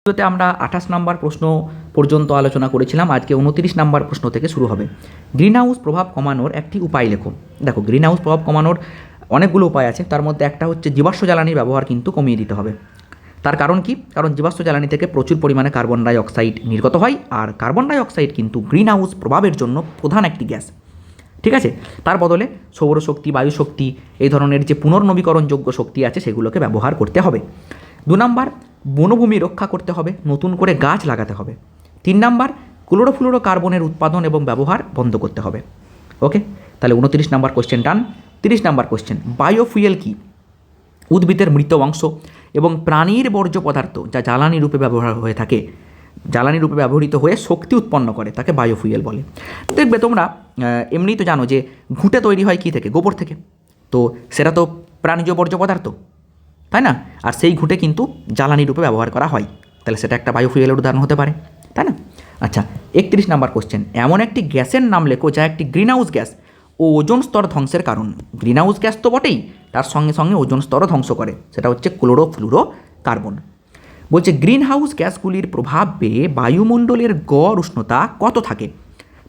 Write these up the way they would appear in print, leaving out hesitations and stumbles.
ভিডিওতে আমরা 28 নম্বর প্রশ্ন পর্যন্ত আলোচনা করেছিলাম। আজকে 29 নম্বর প্রশ্ন থেকে শুরু হবে। গ্রিন হাউস প্রভাব কমানোর একটি উপায় লেখো। দেখো, গ্রিন হাউস প্রভাব কমানোর অনেকগুলো উপায় আছে, তার মধ্যে একটা হচ্ছে জীবাশ্ম জ্বালানির ব্যবহার কিন্তু কমিয়ে দিতে হবে। তার কারণ কি? কারণ জীবাশ্ম জ্বালানি থেকে প্রচুর পরিমাণে কার্বন ডাই অক্সাইড নির্গত হয়, আর কার্বন ডাই অক্সাইড কিন্তু গ্রিন হাউস প্রভাবের জন্য প্রধান একটি গ্যাস। ঠিক আছে, তার বদলে সৌরশক্তি, বায়ুশক্তি, এই ধরনের যে পুনর্নবীকরণযোগ্য শক্তি আছে সেগুলোকে ব্যবহার করতে হবে। 2 নম্বর, বনভূমি রক্ষা করতে হবে, নতুন করে গাছ লাগাতে হবে। 3 নম্বর, ক্লোরোফ্লুরো কার্বনের উৎপাদন এবং ব্যবহার বন্ধ করতে হবে। ওকে, তাহলে 29 নম্বর কোশ্চেন ডান। 30 নম্বর কোশ্চেন, বায়োফুয়েল কি? উদ্ভিদের মৃত অংশ এবং প্রাণীর বর্জ্য পদার্থ যা জ্বালানি রূপে ব্যবহার হয়ে থাকে, জ্বালানি রূপে ব্যবহৃত হয়ে শক্তি উৎপন্ন করে, তাকে বায়োফুয়েল বলে। দেখবে তোমরা এমনিই তো জানো যে ঘুঁটে তৈরি হয় কী থেকে? গোবর থেকে। তো সেটা তো প্রাণীজ বর্জ্য পদার্থ, তাই না? আর সেই ঘুঁটে কিন্তু জ্বালানি রূপে ব্যবহার করা হয়, তাহলে সেটা একটা বায়োফুয়েলের উদাহরণ হতে পারে, তাই না? আচ্ছা, 31 নম্বর কোশ্চেন, এমন একটি গ্যাসের নাম লেখো যা একটি গ্রিন হাউস গ্যাস ও ওজোন স্তর ধ্বংসের কারণ। গ্রিন হাউস গ্যাস তো বটেই, তার সঙ্গে সঙ্গে ওজোন স্তরও ধ্বংস করে, সেটা হচ্ছে ক্লোরোফ্লুরো কার্বন। বলছে গ্রিন হাউস গ্যাসগুলির প্রভাব পেয়ে বায়ুমণ্ডলের গড় উষ্ণতা কত থাকে?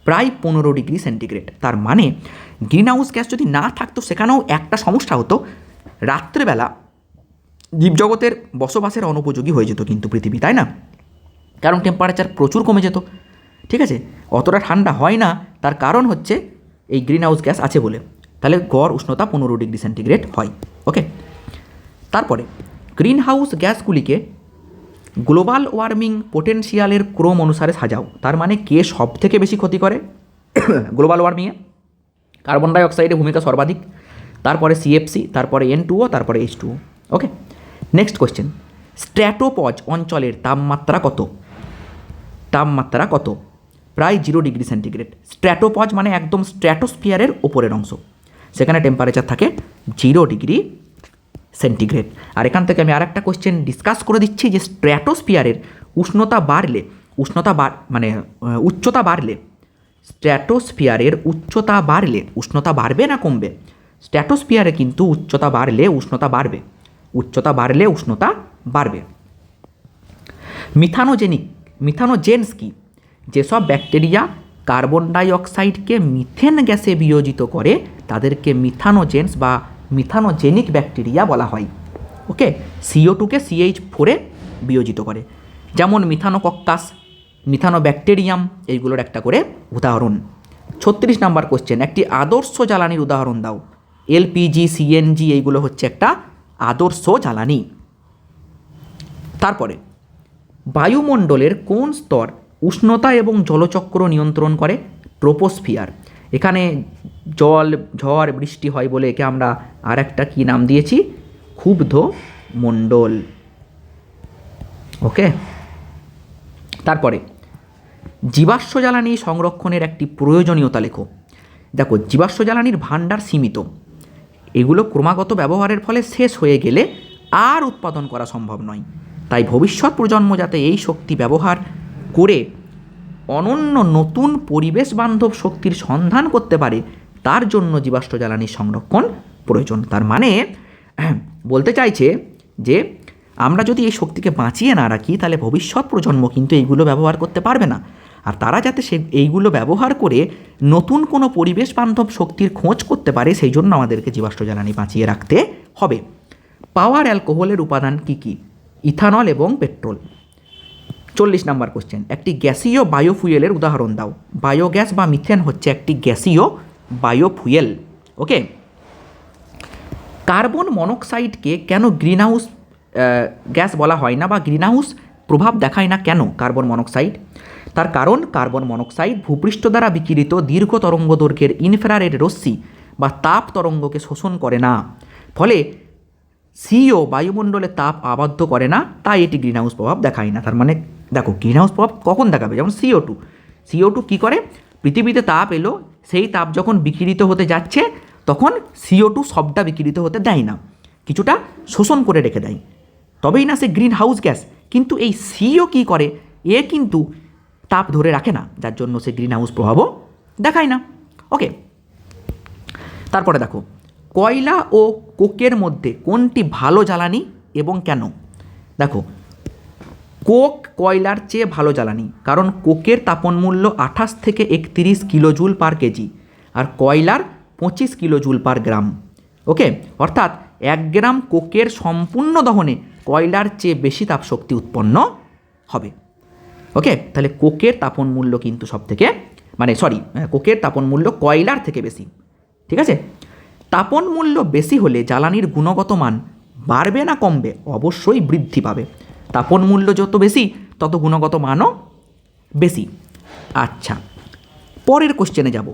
প্রায় 15 ডিগ্রি সেন্টিগ্রেড। তার মানে গ্রিন হাউস গ্যাস যদি না থাকতো সেখানেও একটা সমস্যা হতো, রাত্রেবেলা জীবজগতের বসবাসের অনুপযোগী হয়ে যেত কিন্তু পৃথিবী, তাই না? কারণ টেম্পারেচার প্রচুর কমে যেত। ঠিক আছে, অতটা ঠান্ডা হয় না, তার কারণ হচ্ছে এই গ্রিন হাউস গ্যাস আছে বলে। তাহলে গড় উষ্ণতা 15 ডিগ্রি সেন্টিগ্রেড হয়। ওকে, তারপরে গ্রিন হাউস গ্যাসগুলিকে গ্লোবাল ওয়ার্মিং পোটেনশিয়ালের ক্রম অনুসারে সাজাও। তার মানে কে সব থেকে বেশি ক্ষতি করে গ্লোবাল ওয়ার্মিংয়ে? কার্বন ডাই অক্সাইডের ভূমিকা সর্বাধিক, তারপরে সিএফসি, তারপরে N2O, তারপরে H2O। ওকে, নেক্সট কোয়েশ্চেন, স্ট্র্যাটোপজ অঞ্চলের তাপমাত্রা কত? তাপমাত্রা কত? প্রায় 0 ডিগ্রি সেন্টিগ্রেড। স্ট্র্যাটোপজ মানে একদম স্ট্র্যাটোস্ফিয়ারের ওপরের অংশ, সেখানে টেম্পারেচার থাকে 0 ডিগ্রি সেন্টিগ্রেড। আর এখান থেকে আমি আরেকটা কোয়েশ্চেন ডিসকাস করে দিচ্ছি যে স্ট্র্যাটোস্ফিয়ারের উষ্ণতা বাড়লে, উচ্চতা বাড়লে, স্ট্র্যাটোস্ফিয়ারের উচ্চতা বাড়লে উষ্ণতা বাড়বে না কমবে? স্ট্র্যাটোস্ফিয়ারে কিন্তু উচ্চতা বাড়লে উষ্ণতা বাড়বে, উচ্চতা বাড়লে উষ্ণতা বাড়বে। মিথানোজেনস কি? যেসব ব্যাকটেরিয়া কার্বন ডাই অক্সাইডকে মিথেন গ্যাসে বিয়োজিত করে তাদেরকে মিথানোজেনস বা মিথানোজেনিক ব্যাকটেরিয়া বলা হয়। ওকে, CO2কে CH4-এ বিয়োজিত করে, যেমন মিথানোকক্কাস, মিথানোব্যাকটেরিয়াম, এইগুলোর একটা করে উদাহরণ। 36 নম্বর কোশ্চেন, একটি আদর্শ জ্বালানির উদাহরণ দাও। LPG, CNG এইগুলো হচ্ছে একটা আদর্শ জ্বালানি। তারপরে বায়ুমণ্ডলের কোন স্তর উষ্ণতা এবং জলচক্র নিয়ন্ত্রণ করে? ট্রোপোস্ফিয়ার। এখানে জল, ঝড়, বৃষ্টি হয় বলে একে আমরা আর একটা কী নাম দিয়েছি? ক্ষুব্ধ মণ্ডল। ওকে, তারপরে জীবাশ্ম জ্বালানি সংরক্ষণের একটি প্রয়োজনীয়তা লেখো। দেখো, জীবাশ্ম জ্বালানির ভাণ্ডার সীমিত, এগুলো ক্রমাগত ব্যবহারের ফলে শেষ হয়ে গেলে আর উৎপাদন করা সম্ভব নয়। তাই ভবিষ্যৎ প্রজন্ম যাতে এই শক্তি ব্যবহার করে অনন্য নতুন পরিবেশ বান্ধব শক্তির সন্ধান করতে পারে, তার জন্য জীবাশ্ম জ্বালানির সংরক্ষণ প্রয়োজন। তার মানে বলতে চাইছে যে আমরা যদি এই শক্তিকে বাঁচিয়ে না রাখি তাহলে ভবিষ্যৎ প্রজন্ম কিন্তু এইগুলো ব্যবহার করতে পারবে না, আর তারা যাতে এইগুলো ব্যবহার করে নতুন কোনো পরিবেশ বান্ধব শক্তির খোঁজ করতে পারে সেই জন্য আমাদেরকে জীবাশ্ম জ্বালানি বাঁচিয়ে রাখতে হবে। পাওয়ার অ্যালকোহলের উপাদান কী কী? ইথানল এবং পেট্রোল। 40 নম্বর কোশ্চেন, একটি গ্যাসীয় বায়োফুয়েলের উদাহরণ দাও। বায়োগ্যাস বা মিথেন হচ্ছে একটি গ্যাসীয় বায়োফুয়েল। ওকে, কার্বন মনোক্সাইডকে কেন গ্রিন হাউস গ্যাস বলা হয় না বা গ্রিন হাউস প্রভাব দেখায় না কেন কার্বন মনোক্সাইড? তার কারণ কার্বন মনোক্সাইড ভূপৃষ্ঠ দ্বারা বিকিরিত দীর্ঘ তরঙ্গ দৈর্ঘ্যের ইনফ্রারেড রশ্মি বা তাপ তরঙ্গকে শোষণ করে না, ফলে CO বায়ুমণ্ডলে তাপ আবদ্ধ করে না, তাই এটি গ্রিন হাউস প্রভাব দেখায় না। তার মানে দেখো, গ্রিন হাউস প্রভাব কখন দেখাবে? যেমন CO2 কী করে? পৃথিবীতে তাপ এলো, সেই তাপ যখন বিকিরিত হতে যাচ্ছে তখন CO2 সবটা বিকিরিত হতে দেয় না, কিছুটা শোষণ করে রেখে দেয়, তবেই না সে গ্রিন হাউস গ্যাস। কিন্তু এই CO কী করে? এ কিন্তু তাপ ধরে রাখে না, যার জন্য সে গ্রিন হাউস প্রভাবও দেখায় না। ওকে, তারপরে দেখো, কয়লা ও কোকের মধ্যে কোনটি ভালো জ্বালানি এবং কেন? দেখো, কোক কয়লার চেয়ে ভালো জ্বালানি, কারণ কোকের তাপন মূল্য 28 থেকে 31 কিলোজুল পার কেজি আর কয়লার 25 কিলোজুল পার গ্রাম। ওকে, অর্থাৎ 1 গ্রাম কোকের সম্পূর্ণ দহনে কয়লার চেয়ে বেশি তাপশক্তি উৎপন্ন হবে। ওকে, তাহলে কোকের তাপন মূল্য কিন্তু কোকের তাপন মূল্য কয়লার থেকে বেশি। ঠিক আছে, তাপন মূল্য বেশি হলে জ্বালানির গুণগত মান বাড়বে না কমবে? অবশ্যই বৃদ্ধি পাবে। তাপন মূল্য যত বেশি তত গুণগত মানও বেশি। আচ্ছা, পরের কোশ্চেনে যাব।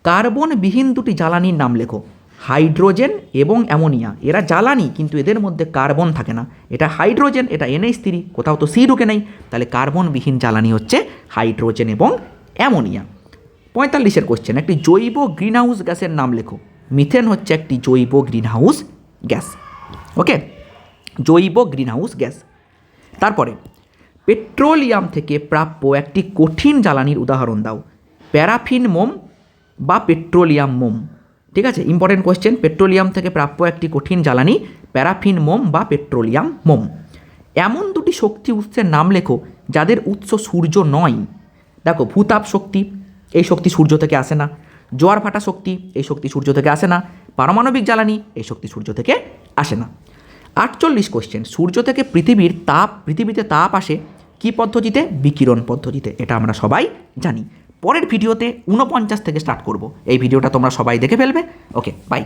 কার্বনবিহীন দুটি জ্বালানির নাম লেখো। হাইড্রোজেন এবং অ্যামোনিয়া, এরা জ্বালানি কিন্তু এদের মধ্যে কার্বন থাকে না। এটা হাইড্রোজেন, এটা NH3, কোথাও তো সি ঢুকে নেই, তাহলে কার্বনবিহীন জ্বালানি হচ্ছে হাইড্রোজেন এবং অ্যামোনিয়া। 45-এর কোশ্চেন, একটি জৈব গ্রিনহাউস গ্যাসের নাম লেখো। মিথেন হচ্ছে একটি জৈব গ্রিনহাউস গ্যাস। ওকে, জৈব গ্রিনহাউস গ্যাস। তারপরে পেট্রোলিয়াম থেকে প্রাপ্য একটি কঠিন জ্বালানির উদাহরণ দাও। প্যারাফিন মোম বা পেট্রোলিয়াম মোম। ঠিক আছে, ইম্পর্টেন্ট কোয়েশ্চেন। পেট্রোলিয়াম থেকে প্রাপ্য একটি কঠিন জ্বালানি প্যারাফিন মোম বা পেট্রোলিয়াম মোম। এমন দুটি শক্তি উৎসের নাম লেখো যাদের উৎস সূর্য নয়। দেখো, ভূতাপ শক্তি, এই শক্তি সূর্য থেকে আসে না। জোয়ার ভাটা শক্তি, এই শক্তি সূর্য থেকে আসে না। পারমাণবিক জ্বালানি, এই শক্তি সূর্য থেকে আসে না। 48 কোশ্চেন, সূর্য থেকে পৃথিবীতে তাপ আসে কী পদ্ধতিতে? বিকিরণ পদ্ধতিতে। এটা আমরা সবাই জানি। পরের ভিডিওতে 49 থেকে স্টার্ট করব। এই ভিডিওটা তোমরা সবাই দেখে ফেলবে। ওকে, বাই।